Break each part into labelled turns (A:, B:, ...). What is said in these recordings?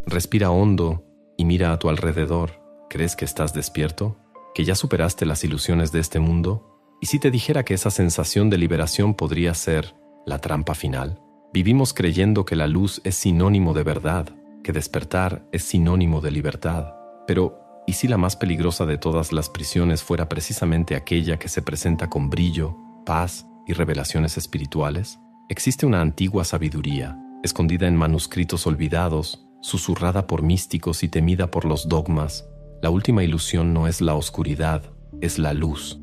A: Respira hondo y mira a tu alrededor. ¿Crees que estás despierto? ¿Que ya superaste las ilusiones de este mundo? ¿Y si te dijera que esa sensación de liberación podría ser la trampa final? Vivimos creyendo que la luz es sinónimo de verdad, que despertar es sinónimo de libertad. Pero, ¿y si la más peligrosa de todas las prisiones fuera precisamente aquella que se presenta con brillo, paz y revelaciones espirituales? Existe una antigua sabiduría, escondida en manuscritos olvidados, susurrada por místicos y temida por los dogmas. La última ilusión no es la oscuridad, es la luz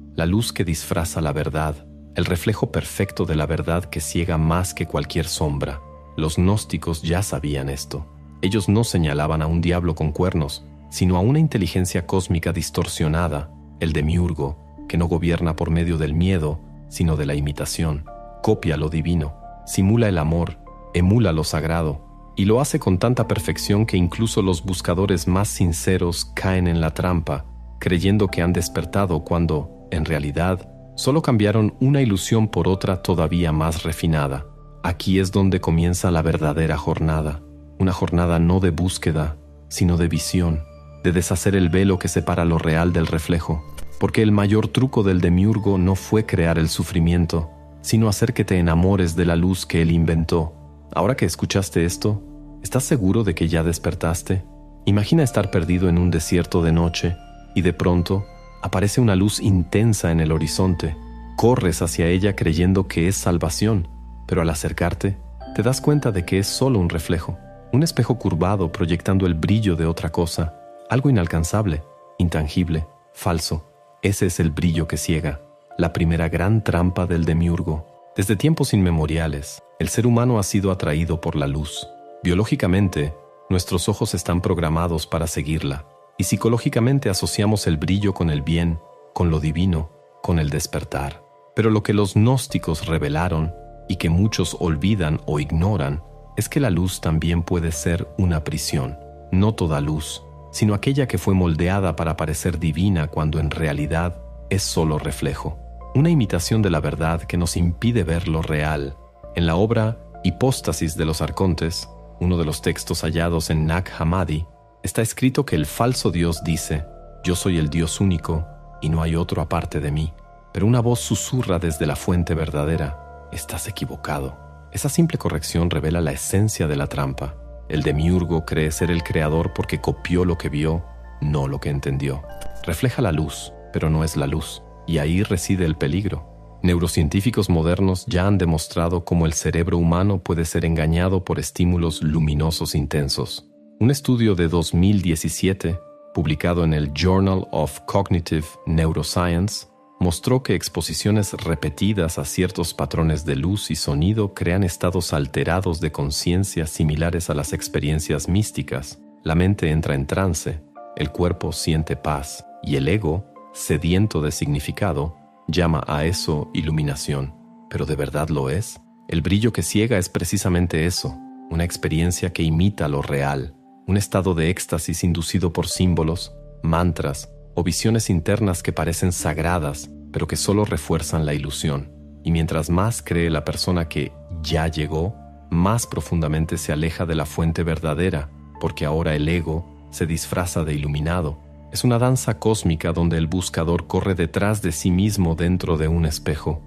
A: que disfraza la verdad, el reflejo perfecto de la verdad que ciega más que cualquier sombra. Los gnósticos ya sabían esto. Ellos no señalaban a un diablo con cuernos, sino a una inteligencia cósmica distorsionada, el demiurgo, que no gobierna por medio del miedo, sino de la imitación. Copia lo divino, simula el amor, emula lo sagrado, y lo hace con tanta perfección que incluso los buscadores más sinceros caen en la trampa, creyendo que han despertado cuando, en realidad, solo cambiaron una ilusión por otra todavía más refinada. Aquí es donde comienza la verdadera jornada, una jornada no de búsqueda, sino de visión, de deshacer el velo que separa lo real del reflejo, porque el mayor truco del demiurgo no fue crear el sufrimiento, sino hacer que te enamores de la luz que él inventó. Ahora que escuchaste esto, ¿estás seguro de que ya despertaste? Imagina estar perdido en un desierto de noche y de pronto aparece una luz intensa en el horizonte. Corres hacia ella creyendo que es salvación, pero al acercarte, te das cuenta de que es solo un reflejo, un espejo curvado proyectando el brillo de otra cosa, algo inalcanzable, intangible, falso. Ese es el brillo que ciega, la primera gran trampa del demiurgo. Desde tiempos inmemoriales, el ser humano ha sido atraído por la luz. Biológicamente, nuestros ojos están programados para seguirla, y psicológicamente asociamos el brillo con el bien, con lo divino, con el despertar. Pero lo que los gnósticos revelaron, y que muchos olvidan o ignoran, es que la luz también puede ser una prisión. No toda luz, sino aquella que fue moldeada para parecer divina cuando en realidad es solo reflejo. Una imitación de la verdad que nos impide ver lo real. En la obra Hipóstasis de los Arcontes, uno de los textos hallados en Nag Hammadi, está escrito que el falso Dios dice: «Yo soy el Dios único y no hay otro aparte de mí». Pero una voz susurra desde la fuente verdadera: «Estás equivocado». Esa simple corrección revela la esencia de la trampa. El demiurgo cree ser el creador porque copió lo que vio, no lo que entendió. Refleja la luz, pero no es la luz. Y ahí reside el peligro. Neurocientíficos modernos ya han demostrado cómo el cerebro humano puede ser engañado por estímulos luminosos intensos. Un estudio de 2017, publicado en el Journal of Cognitive Neuroscience, mostró que exposiciones repetidas a ciertos patrones de luz y sonido crean estados alterados de conciencia similares a las experiencias místicas. La mente entra en trance, el cuerpo siente paz, y el ego, sediento de significado, llama a eso iluminación. ¿Pero de verdad lo es? El brillo que ciega es precisamente eso, una experiencia que imita lo real, un estado de éxtasis inducido por símbolos, mantras o visiones internas que parecen sagradas, pero que solo refuerzan la ilusión. Y mientras más cree la persona que ya llegó, más profundamente se aleja de la fuente verdadera, porque ahora el ego se disfraza de iluminado. Es una danza cósmica donde el buscador corre detrás de sí mismo dentro de un espejo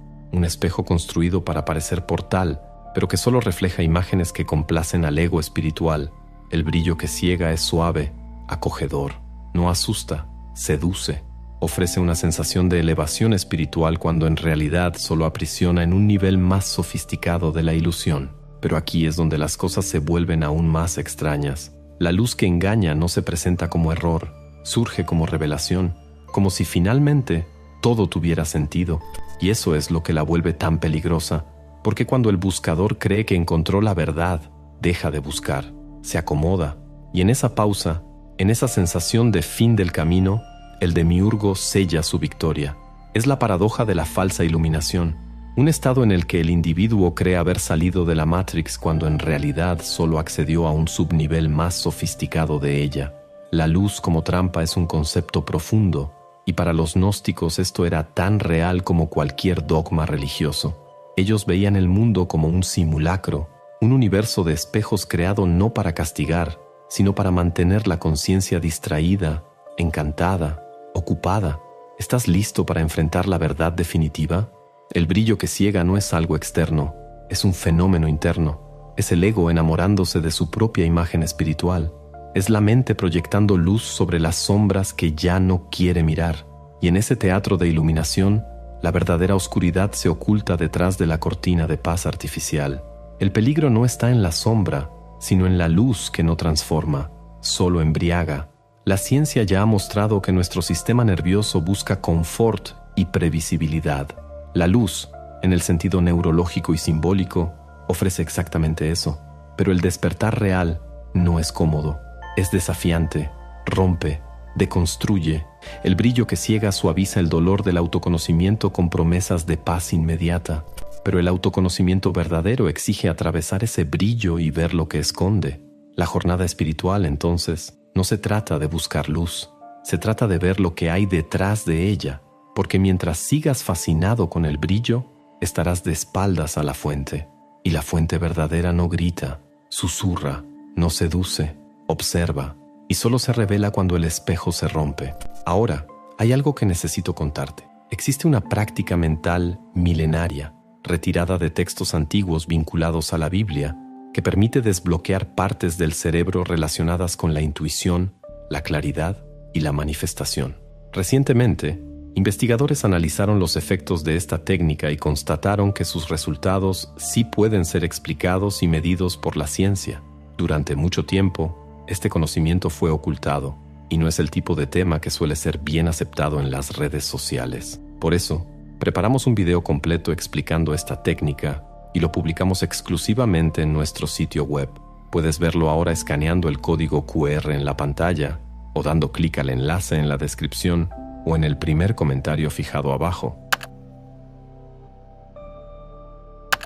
A: construido para parecer portal, pero que solo refleja imágenes que complacen al ego espiritual. El brillo que ciega es suave, acogedor, no asusta, seduce, ofrece una sensación de elevación espiritual cuando en realidad solo aprisiona en un nivel más sofisticado de la ilusión. Pero aquí es donde las cosas se vuelven aún más extrañas. La luz que engaña no se presenta como error, surge como revelación, como si finalmente todo tuviera sentido. Y eso es lo que la vuelve tan peligrosa, porque cuando el buscador cree que encontró la verdad, deja de buscar, se acomoda, y en esa pausa, en esa sensación de fin del camino, el demiurgo sella su victoria. Es la paradoja de la falsa iluminación, un estado en el que el individuo cree haber salido de la Matrix cuando en realidad solo accedió a un subnivel más sofisticado de ella. La luz como trampa es un concepto profundo, y para los gnósticos esto era tan real como cualquier dogma religioso. Ellos veían el mundo como un simulacro, un universo de espejos creado no para castigar, sino para mantener la conciencia distraída, encantada, ocupada. ¿Estás listo para enfrentar la verdad definitiva? El brillo que ciega no es algo externo, es un fenómeno interno. Es el ego enamorándose de su propia imagen espiritual. Es la mente proyectando luz sobre las sombras que ya no quiere mirar. Y en ese teatro de iluminación, la verdadera oscuridad se oculta detrás de la cortina de paz artificial. El peligro no está en la sombra, sino en la luz que no transforma, solo embriaga. La ciencia ya ha mostrado que nuestro sistema nervioso busca confort y previsibilidad. La luz, en el sentido neurológico y simbólico, ofrece exactamente eso. Pero el despertar real no es cómodo, es desafiante, rompe, deconstruye. El brillo que ciega suaviza el dolor del autoconocimiento con promesas de paz inmediata. Pero el autoconocimiento verdadero exige atravesar ese brillo y ver lo que esconde. La jornada espiritual, entonces, no se trata de buscar luz, se trata de ver lo que hay detrás de ella, porque mientras sigas fascinado con el brillo, estarás de espaldas a la fuente. Y la fuente verdadera no grita, susurra, no seduce, observa, y solo se revela cuando el espejo se rompe. Ahora, hay algo que necesito contarte. Existe una práctica mental milenaria, retirada de textos antiguos vinculados a la Biblia, que permite desbloquear partes del cerebro relacionadas con la intuición, la claridad y la manifestación. Recientemente, investigadores analizaron los efectos de esta técnica y constataron que sus resultados sí pueden ser explicados y medidos por la ciencia. Durante mucho tiempo, este conocimiento fue ocultado y no es el tipo de tema que suele ser bien aceptado en las redes sociales. Por eso, preparamos un video completo explicando esta técnica y lo publicamos exclusivamente en nuestro sitio web. Puedes verlo ahora escaneando el código QR en la pantalla o dando clic al enlace en la descripción o en el primer comentario fijado abajo.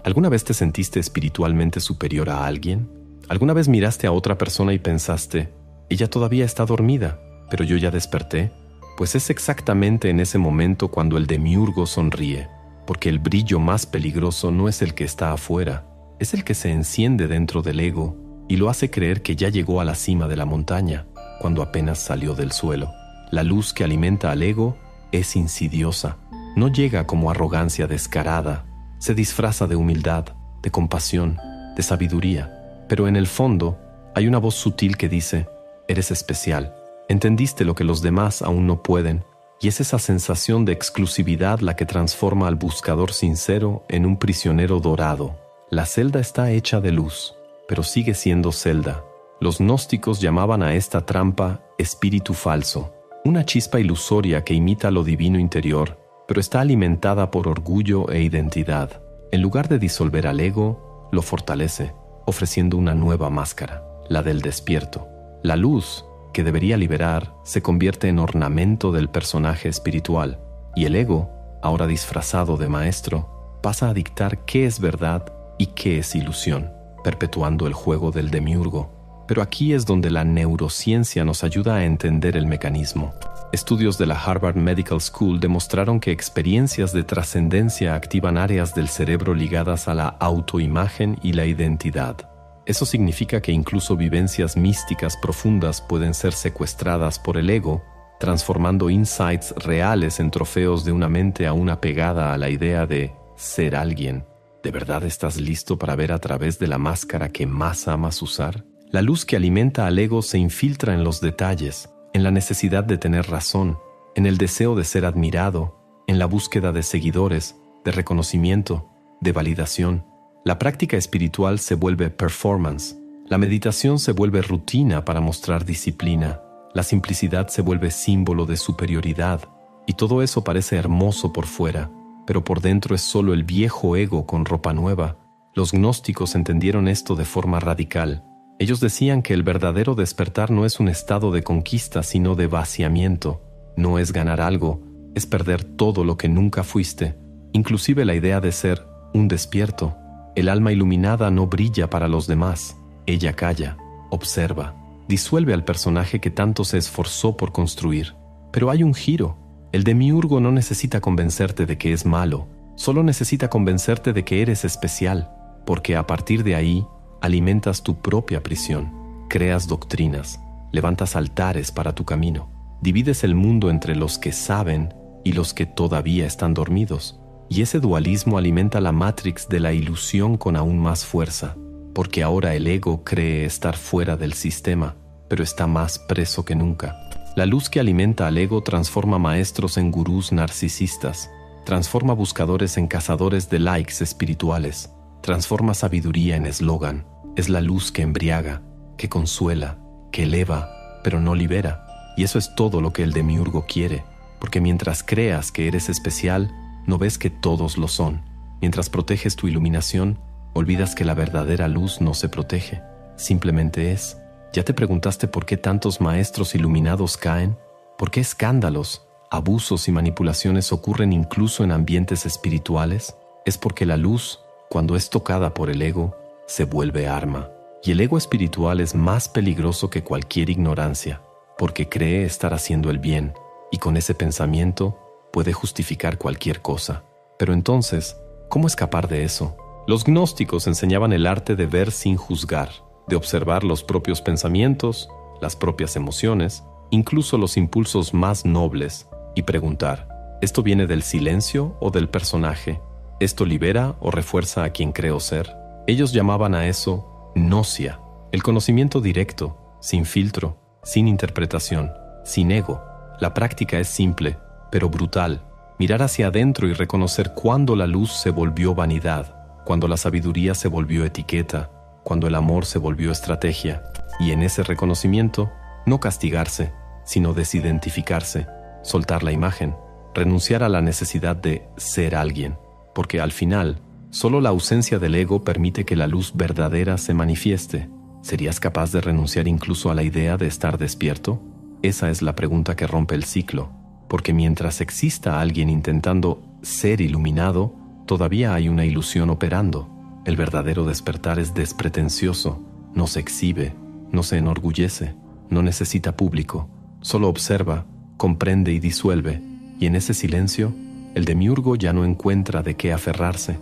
A: ¿Alguna vez te sentiste espiritualmente superior a alguien? ¿Alguna vez miraste a otra persona y pensaste, ella todavía está dormida, pero yo ya desperté? Pues es exactamente en ese momento cuando el demiurgo sonríe, porque el brillo más peligroso no es el que está afuera, es el que se enciende dentro del ego y lo hace creer que ya llegó a la cima de la montaña, cuando apenas salió del suelo. La luz que alimenta al ego es insidiosa, no llega como arrogancia descarada, se disfraza de humildad, de compasión, de sabiduría, pero en el fondo hay una voz sutil que dice, eres especial, entendiste lo que los demás aún no pueden, y es esa sensación de exclusividad la que transforma al buscador sincero en un prisionero dorado. La celda está hecha de luz, pero sigue siendo celda. Los gnósticos llamaban a esta trampa espíritu falso, una chispa ilusoria que imita lo divino interior, pero está alimentada por orgullo e identidad. En lugar de disolver al ego, lo fortalece, ofreciendo una nueva máscara, la del despierto. La luz, que debería liberar, se convierte en ornamento del personaje espiritual, y el ego, ahora disfrazado de maestro, pasa a dictar qué es verdad y qué es ilusión, perpetuando el juego del demiurgo. Pero aquí es donde la neurociencia nos ayuda a entender el mecanismo. Estudios de la Harvard Medical School demostraron que experiencias de trascendencia activan áreas del cerebro ligadas a la autoimagen y la identidad. Eso significa que incluso vivencias místicas profundas pueden ser secuestradas por el ego, transformando insights reales en trofeos de una mente aún apegada a la idea de ser alguien. ¿De verdad estás listo para ver a través de la máscara que más amas usar? La luz que alimenta al ego se infiltra en los detalles, en la necesidad de tener razón, en el deseo de ser admirado, en la búsqueda de seguidores, de reconocimiento, de validación. La práctica espiritual se vuelve performance, la meditación se vuelve rutina para mostrar disciplina, la simplicidad se vuelve símbolo de superioridad, y todo eso parece hermoso por fuera, pero por dentro es solo el viejo ego con ropa nueva. Los gnósticos entendieron esto de forma radical. Ellos decían que el verdadero despertar no es un estado de conquista, sino de vaciamiento. No es ganar algo, es perder todo lo que nunca fuiste, inclusive la idea de ser un despierto. El alma iluminada no brilla para los demás. Ella calla, observa, disuelve al personaje que tanto se esforzó por construir. Pero hay un giro. El demiurgo no necesita convencerte de que es malo, solo necesita convencerte de que eres especial, porque a partir de ahí alimentas tu propia prisión. creas doctrinas, levantas altares para tu camino, divides el mundo entre los que saben y los que todavía están dormidos. Y ese dualismo alimenta la matrix de la ilusión con aún más fuerza, porque ahora el ego cree estar fuera del sistema, pero está más preso que nunca. La luz que alimenta al ego transforma maestros en gurús narcisistas, transforma buscadores en cazadores de likes espirituales, transforma sabiduría en eslogan. Es la luz que embriaga, que consuela, que eleva, pero no libera. Y eso es todo lo que el demiurgo quiere, porque mientras creas que eres especial, no ves que todos lo son. Mientras proteges tu iluminación, olvidas que la verdadera luz no se protege, simplemente es. ¿Ya te preguntaste por qué tantos maestros iluminados caen? ¿Por qué escándalos, abusos y manipulaciones ocurren incluso en ambientes espirituales? Es porque la luz, cuando es tocada por el ego, se vuelve arma. Y el ego espiritual es más peligroso que cualquier ignorancia, porque cree estar haciendo el bien, y con ese pensamiento puede justificar cualquier cosa. Pero entonces, ¿cómo escapar de eso? Los gnósticos enseñaban el arte de ver sin juzgar, de observar los propios pensamientos, las propias emociones, incluso los impulsos más nobles, y preguntar, ¿esto viene del silencio o del personaje? ¿Esto libera o refuerza a quien creo ser? Ellos llamaban a eso gnosia, el conocimiento directo, sin filtro, sin interpretación, sin ego. La práctica es simple, pero brutal. Mirar hacia adentro y reconocer cuándo la luz se volvió vanidad, cuando la sabiduría se volvió etiqueta, cuando el amor se volvió estrategia. Y en ese reconocimiento, no castigarse, sino desidentificarse, soltar la imagen, renunciar a la necesidad de ser alguien, porque al final, solo la ausencia del ego permite que la luz verdadera se manifieste. ¿Serías capaz de renunciar incluso a la idea de estar despierto? Esa es la pregunta que rompe el ciclo, porque mientras exista alguien intentando ser iluminado, todavía hay una ilusión operando. El verdadero despertar es despretencioso, no se exhibe, no se enorgullece, no necesita público, solo observa, comprende y disuelve, y en ese silencio, el demiurgo ya no encuentra de qué aferrarse.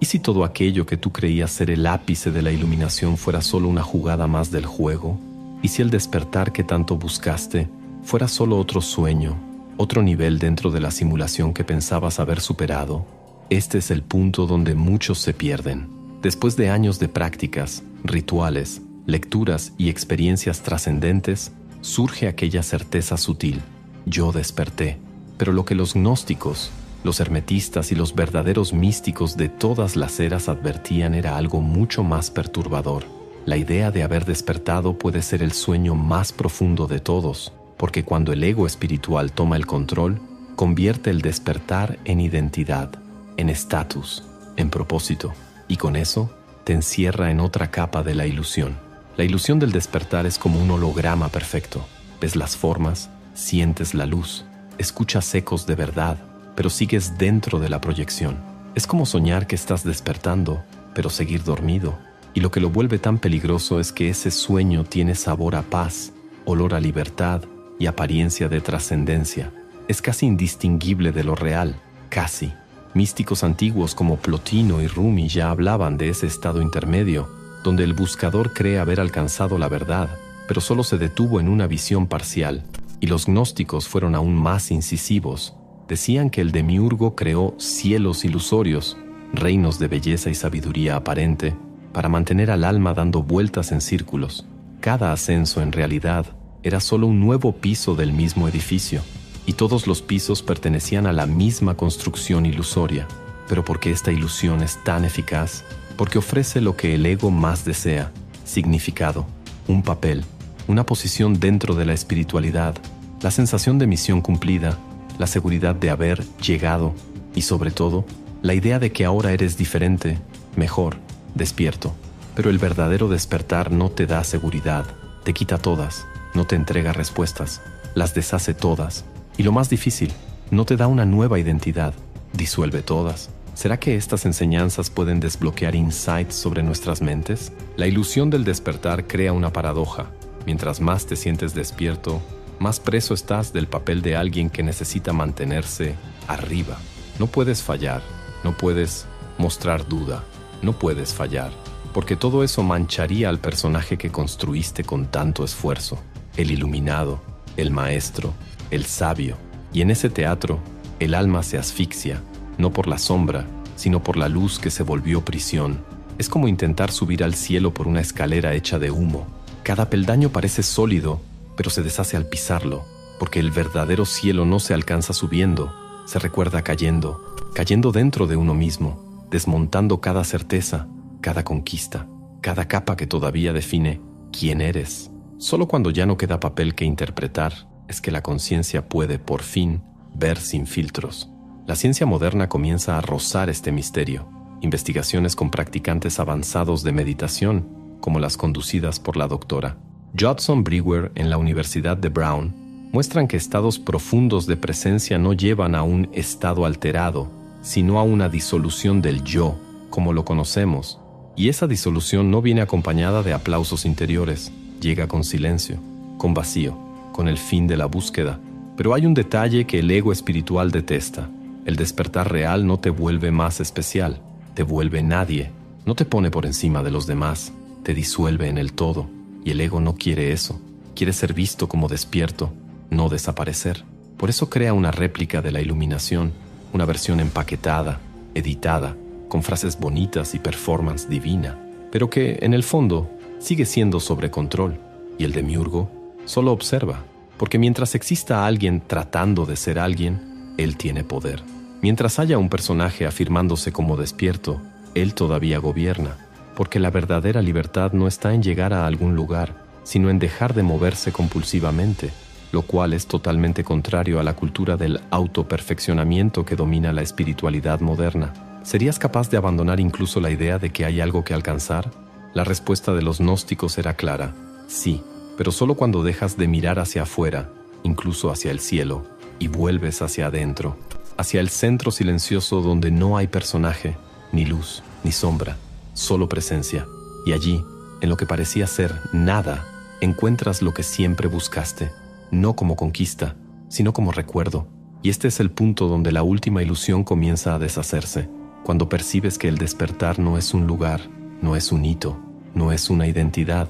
A: ¿Y si todo aquello que tú creías ser el ápice de la iluminación fuera solo una jugada más del juego? ¿Y si el despertar que tanto buscaste fuera solo otro sueño, otro nivel dentro de la simulación que pensabas haber superado? Este es el punto donde muchos se pierden. Después de años de prácticas, rituales, lecturas y experiencias trascendentes, surge aquella certeza sutil. Yo desperté. Pero lo que los gnósticos, los hermetistas y los verdaderos místicos de todas las eras advertían era algo mucho más perturbador. La idea de haber despertado puede ser el sueño más profundo de todos, porque cuando el ego espiritual toma el control, convierte el despertar en identidad, en estatus, en propósito, y con eso te encierra en otra capa de la ilusión. La ilusión del despertar es como un holograma perfecto. Ves las formas, sientes la luz, escuchas ecos de verdad, pero sigues dentro de la proyección. Es como soñar que estás despertando, pero seguir dormido. Y lo que lo vuelve tan peligroso es que ese sueño tiene sabor a paz, olor a libertad y apariencia de trascendencia. Es casi indistinguible de lo real, casi. Místicos antiguos como Plotino y Rumi ya hablaban de ese estado intermedio, donde el buscador cree haber alcanzado la verdad, pero solo se detuvo en una visión parcial. Y los gnósticos fueron aún más incisivos. Decían que el demiurgo creó cielos ilusorios, reinos de belleza y sabiduría aparente, para mantener al alma dando vueltas en círculos. Cada ascenso, en realidad, era solo un nuevo piso del mismo edificio, y todos los pisos pertenecían a la misma construcción ilusoria. Pero ¿por qué esta ilusión es tan eficaz? Porque ofrece lo que el ego más desea: significado, un papel, una posición dentro de la espiritualidad, la sensación de misión cumplida, la seguridad de haber llegado y, sobre todo, la idea de que ahora eres diferente, mejor, despierto. Pero el verdadero despertar no te da seguridad, te quita todas, no te entrega respuestas, las deshace todas. Y lo más difícil, no te da una nueva identidad, disuelve todas. ¿Será que estas enseñanzas pueden desbloquear insights sobre nuestras mentes? La ilusión del despertar crea una paradoja. Mientras más te sientes despierto, más preso estás del papel de alguien que necesita mantenerse arriba. No puedes fallar, no puedes mostrar duda, no puedes fallar. porque todo eso mancharía al personaje que construiste con tanto esfuerzo, el iluminado, el maestro, el sabio. Y en ese teatro, el alma se asfixia, no por la sombra, sino por la luz que se volvió prisión. Es como intentar subir al cielo por una escalera hecha de humo. Cada peldaño parece sólido, pero se deshace al pisarlo, porque el verdadero cielo no se alcanza subiendo, se recuerda cayendo dentro de uno mismo, desmontando cada certeza, cada conquista, cada capa que todavía define quién eres. Solo cuando ya no queda papel que interpretar es que la conciencia puede, por fin, ver sin filtros. La ciencia moderna comienza a rozar este misterio. Investigaciones con practicantes avanzados de meditación, como las conducidas por la doctora Judson Brewer en la Universidad de Brown, muestran que estados profundos de presencia no llevan a un estado alterado, sino a una disolución del yo, como lo conocemos. Y esa disolución no viene acompañada de aplausos interiores, llega con silencio, con vacío, con el fin de la búsqueda. Pero hay un detalle que el ego espiritual detesta. El despertar real no te vuelve más especial, te vuelve nadie, no te pone por encima de los demás, te disuelve en el todo. Y el ego no quiere eso, quiere ser visto como despierto, no desaparecer. Por eso crea una réplica de la iluminación, una versión empaquetada, editada, con frases bonitas y performance divina, pero que, en el fondo, sigue siendo sobre control. Y el demiurgo solo observa, porque mientras exista alguien tratando de ser alguien, él tiene poder. Mientras haya un personaje afirmándose como despierto, él todavía gobierna, porque la verdadera libertad no está en llegar a algún lugar, sino en dejar de moverse compulsivamente, lo cual es totalmente contrario a la cultura del autoperfeccionamiento que domina la espiritualidad moderna. ¿Serías capaz de abandonar incluso la idea de que hay algo que alcanzar? La respuesta de los gnósticos era clara: sí, pero solo cuando dejas de mirar hacia afuera, incluso hacia el cielo, y vuelves hacia adentro, hacia el centro silencioso donde no hay personaje, ni luz, ni sombra, solo presencia. Y allí, en lo que parecía ser nada, encuentras lo que siempre buscaste, no como conquista, sino como recuerdo. Y este es el punto donde la última ilusión comienza a deshacerse, cuando percibes que el despertar no es un lugar, no es un hito, no es una identidad,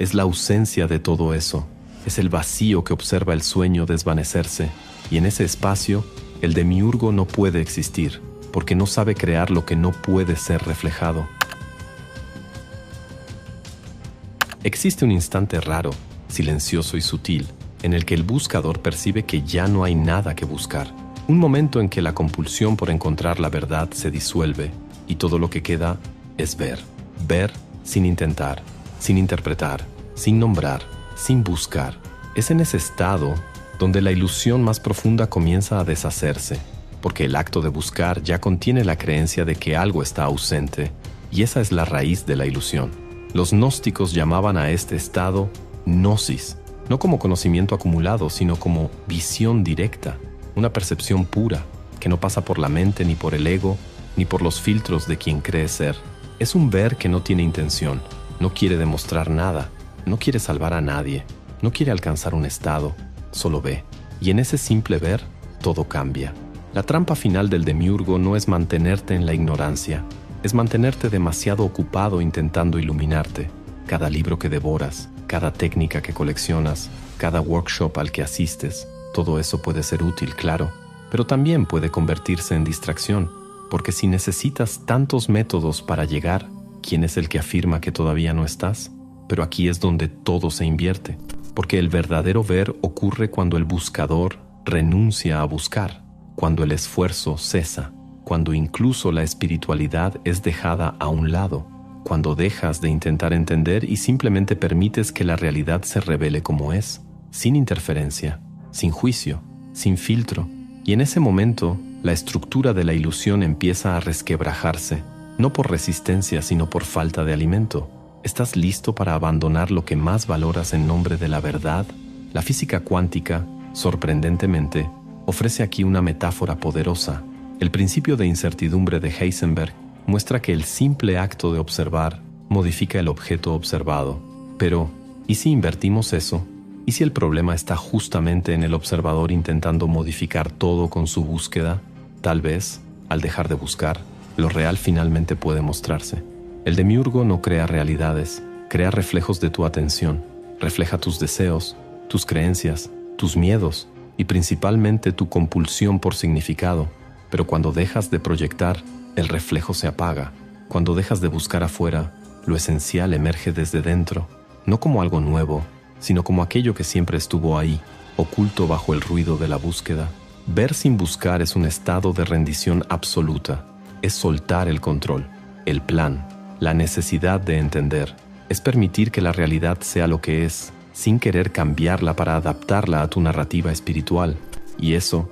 A: es la ausencia de todo eso, es el vacío que observa el sueño desvanecerse, y en ese espacio, el demiurgo no puede existir, porque no sabe crear lo que no puede ser reflejado. Existe un instante raro, silencioso y sutil, en el que el buscador percibe que ya no hay nada que buscar. Un momento en que la compulsión por encontrar la verdad se disuelve y todo lo que queda es ver. Ver sin intentar, sin interpretar, sin nombrar, sin buscar. Es en ese estado donde la ilusión más profunda comienza a deshacerse, porque el acto de buscar ya contiene la creencia de que algo está ausente, y esa es la raíz de la ilusión. Los gnósticos llamaban a este estado gnosis, no como conocimiento acumulado, sino como visión directa, una percepción pura, que no pasa por la mente ni por el ego, ni por los filtros de quien cree ser. Es un ver que no tiene intención, no quiere demostrar nada, no quiere salvar a nadie, no quiere alcanzar un estado, solo ve. Y en ese simple ver, todo cambia. La trampa final del demiurgo no es mantenerte en la ignorancia, es mantenerte demasiado ocupado intentando iluminarte. Cada libro que devoras, cada técnica que coleccionas, cada workshop al que asistes, todo eso puede ser útil, claro, pero también puede convertirse en distracción, porque si necesitas tantos métodos para llegar, ¿quién es el que afirma que todavía no estás? Pero aquí es donde todo se invierte, porque el verdadero ver ocurre cuando el buscador renuncia a buscar, cuando el esfuerzo cesa, cuando incluso la espiritualidad es dejada a un lado, cuando dejas de intentar entender y simplemente permites que la realidad se revele como es, sin interferencia, sin juicio, sin filtro. Y en ese momento, la estructura de la ilusión empieza a resquebrajarse, no por resistencia, sino por falta de alimento. ¿Estás listo para abandonar lo que más valoras en nombre de la verdad? La física cuántica, sorprendentemente, ofrece aquí una metáfora poderosa. El principio de incertidumbre de Heisenberg muestra que el simple acto de observar modifica el objeto observado. Pero, ¿y si invertimos eso? ¿Y si el problema está justamente en el observador intentando modificar todo con su búsqueda? Tal vez, al dejar de buscar, lo real finalmente puede mostrarse. El demiurgo no crea realidades, crea reflejos de tu atención, refleja tus deseos, tus creencias, tus miedos y principalmente tu compulsión por significado. Pero cuando dejas de proyectar, el reflejo se apaga. Cuando dejas de buscar afuera, lo esencial emerge desde dentro, no como algo nuevo, sino como aquello que siempre estuvo ahí, oculto bajo el ruido de la búsqueda. Ver sin buscar es un estado de rendición absoluta. Es soltar el control, el plan, la necesidad de entender. Es permitir que la realidad sea lo que es, sin querer cambiarla para adaptarla a tu narrativa espiritual. Y eso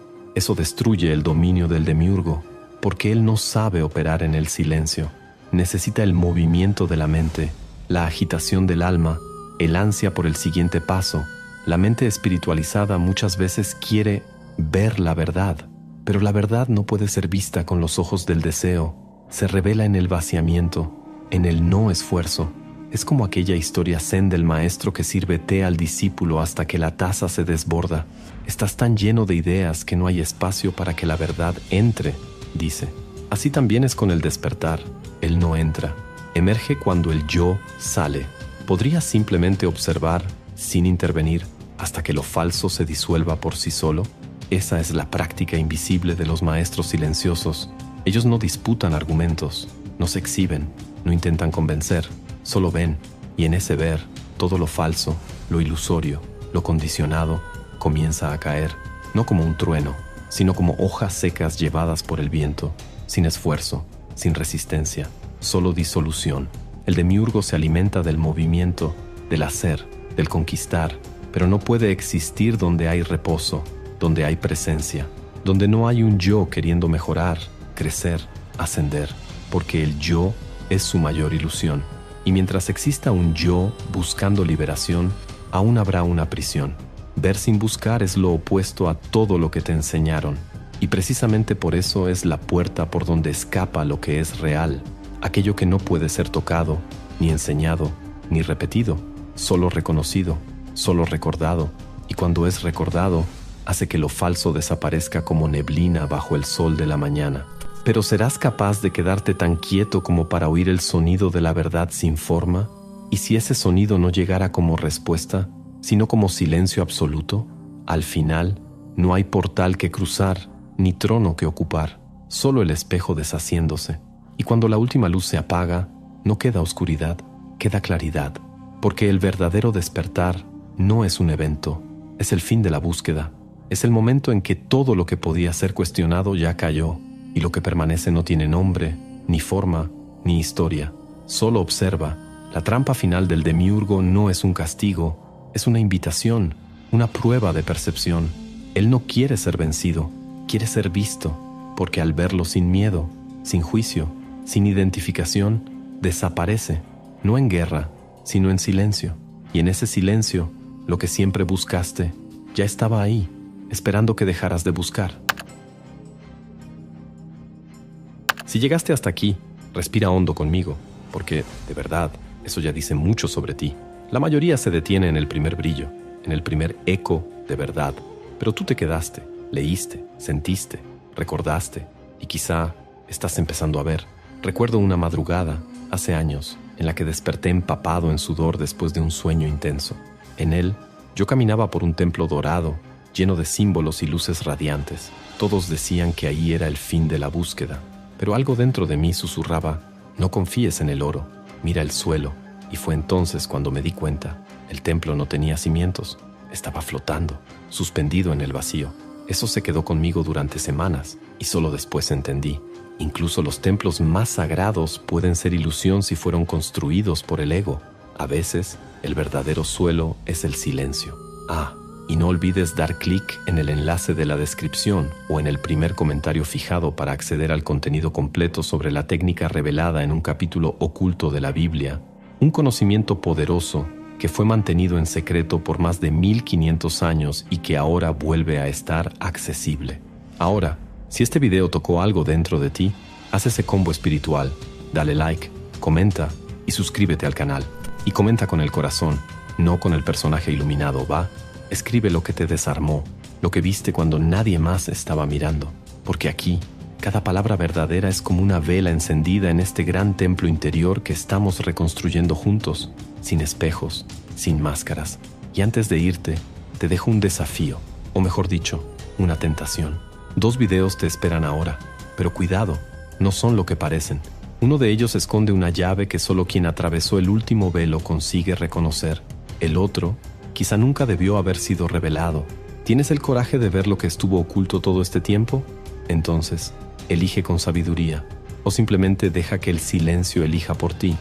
A: destruye el dominio del demiurgo, porque él no sabe operar en el silencio. Necesita el movimiento de la mente, la agitación del alma, el ansia por el siguiente paso. La mente espiritualizada muchas veces quiere ver la verdad, pero la verdad no puede ser vista con los ojos del deseo. Se revela en el vaciamiento, en el no esfuerzo. Es como aquella historia zen del maestro que sirve té al discípulo hasta que la taza se desborda. Estás tan lleno de ideas que no hay espacio para que la verdad entre, dice. Así también es con el despertar. Él no entra. Emerge cuando el yo sale. ¿Podrías simplemente observar, sin intervenir, hasta que lo falso se disuelva por sí solo? Esa es la práctica invisible de los maestros silenciosos. Ellos no disputan argumentos, no se exhiben, no intentan convencer, solo ven, y en ese ver, todo lo falso, lo ilusorio, lo condicionado, comienza a caer, no como un trueno, sino como hojas secas llevadas por el viento, sin esfuerzo, sin resistencia, solo disolución. El demiurgo se alimenta del movimiento, del hacer, del conquistar, pero no puede existir donde hay reposo, donde hay presencia, donde no hay un yo queriendo mejorar, crecer, ascender, porque el yo es su mayor ilusión. Y mientras exista un yo buscando liberación, aún habrá una prisión. Ver sin buscar es lo opuesto a todo lo que te enseñaron, y precisamente por eso es la puerta por donde escapa lo que es real, aquello que no puede ser tocado, ni enseñado, ni repetido, solo reconocido, solo recordado, y cuando es recordado, hace que lo falso desaparezca como neblina bajo el sol de la mañana. Pero ¿serás capaz de quedarte tan quieto como para oír el sonido de la verdad sin forma? ¿Y si ese sonido no llegara como respuesta, sino como silencio absoluto? Al final, no hay portal que cruzar, ni trono que ocupar, solo el espejo deshaciéndose. Y cuando la última luz se apaga, no queda oscuridad, queda claridad, porque el verdadero despertar no es un evento, es el fin de la búsqueda. Es el momento en que todo lo que podía ser cuestionado ya cayó, y lo que permanece no tiene nombre, ni forma, ni historia. Solo observa. La trampa final del demiurgo no es un castigo, es una invitación, una prueba de percepción. Él no quiere ser vencido, quiere ser visto, porque al verlo sin miedo, sin juicio, sin identificación, desaparece, no en guerra, sino en silencio. Y en ese silencio, lo que siempre buscaste, ya estaba ahí, esperando que dejaras de buscar. Si llegaste hasta aquí, respira hondo conmigo, porque, de verdad, eso ya dice mucho sobre ti. La mayoría se detiene en el primer brillo, en el primer eco de verdad, pero tú te quedaste, leíste, sentiste, recordaste, y quizá estás empezando a ver. Recuerdo una madrugada, hace años, en la que desperté empapado en sudor después de un sueño intenso. En él, yo caminaba por un templo dorado, lleno de símbolos y luces radiantes. Todos decían que ahí era el fin de la búsqueda, pero algo dentro de mí susurraba: no confíes en el oro, mira el suelo. Y fue entonces cuando me di cuenta. El templo no tenía cimientos, estaba flotando, suspendido en el vacío. Eso se quedó conmigo durante semanas, y solo después entendí. Incluso los templos más sagrados pueden ser ilusión si fueron construidos por el ego. A veces, el verdadero suelo es el silencio. Y no olvides dar clic en el enlace de la descripción o en el primer comentario fijado para acceder al contenido completo sobre la técnica revelada en un capítulo oculto de la Biblia, un conocimiento poderoso que fue mantenido en secreto por más de 1500 años y que ahora vuelve a estar accesible. Ahora, si este video tocó algo dentro de ti, haz ese combo espiritual, dale like, comenta y suscríbete al canal. Y comenta con el corazón, no con el personaje iluminado, ¿va? Escribe lo que te desarmó, lo que viste cuando nadie más estaba mirando, porque aquí Cada palabra verdadera es como una vela encendida en este gran templo interior que estamos reconstruyendo juntos, sin espejos, sin máscaras. Y antes de irte, te dejo un desafío, o mejor dicho, una tentación. 2 videos te esperan ahora, pero cuidado, no son lo que parecen. Uno de ellos esconde una llave que solo quien atravesó el último velo consigue reconocer. El otro, quizá nunca debió haber sido revelado. ¿Tienes el coraje de ver lo que estuvo oculto todo este tiempo? Entonces, elige con sabiduría, o simplemente deja que el silencio elija por ti.